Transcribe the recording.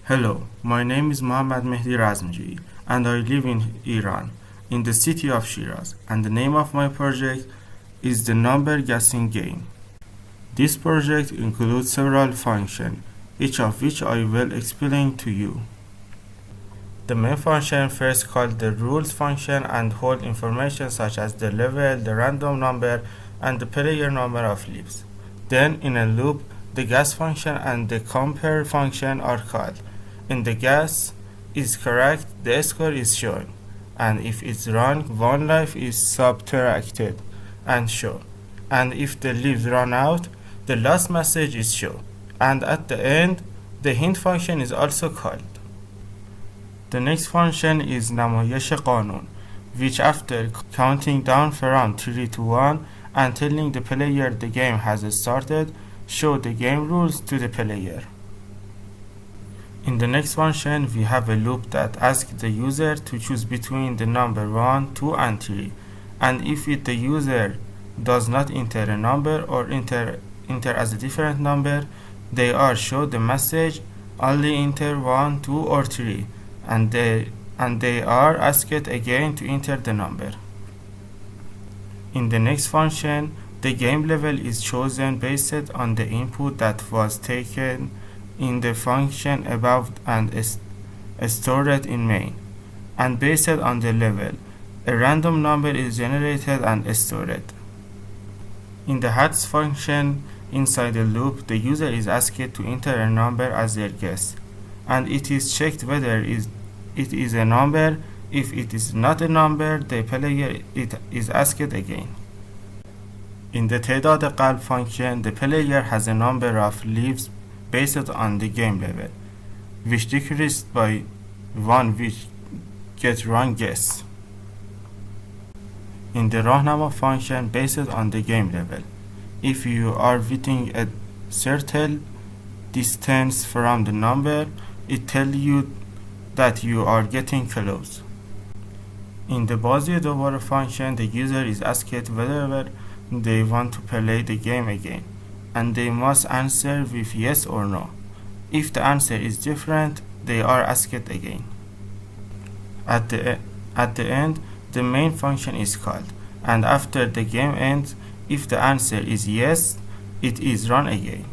Hello, my name is mohammadmehdirazmjooeefinalcs50 and I live in Iran, in the city of Shiraz, and the name of my project is the number guessing game. This project includes several functions, each of which I will explain to you. The main function first called the rules function and hold information such as the level, the random number, and the player number of lives. Then in a loop, the guess function and the compare function are called. In the guess is correct, the score is shown, and if it's wrong, one life is subtracted and shown, and if the lives run out, the last message is shown, and at the end, the hint function is also called. The next function is نمایش قانون, which after counting down from 3 to 1 and telling the player the game has started, show the game rules to the player. In the next function, we have a loop that asks the user to choose between the number 1, 2, and 3, and if the user does not enter a number or enter as a different number, they are shown the message only enter 1, 2, or 3, and they are asked again to enter the number. In the next function, the game level is chosen based on the input that was taken in the function above and stored in main, and based on the level, a random number is generated and stored. In the hats function inside the loop, the user is asked to enter a number as their guess, and it is checked whether it is a number. If it is not a number, the player is asked again. In the تعداد قلب function, the player has a number of lives based on the game level, which decreased by 1 which get wrong guess. In the راهنما function, based on the game level, if you are within a certain distance from the number, it tells you that you are getting close. In the بازی دوباره function, the user is asked whether they want to play the game again, and they must answer with yes or no. If the answer is different, they are asked again. At the end, the main function is called, and after the game ends, if the answer is yes, it is run again.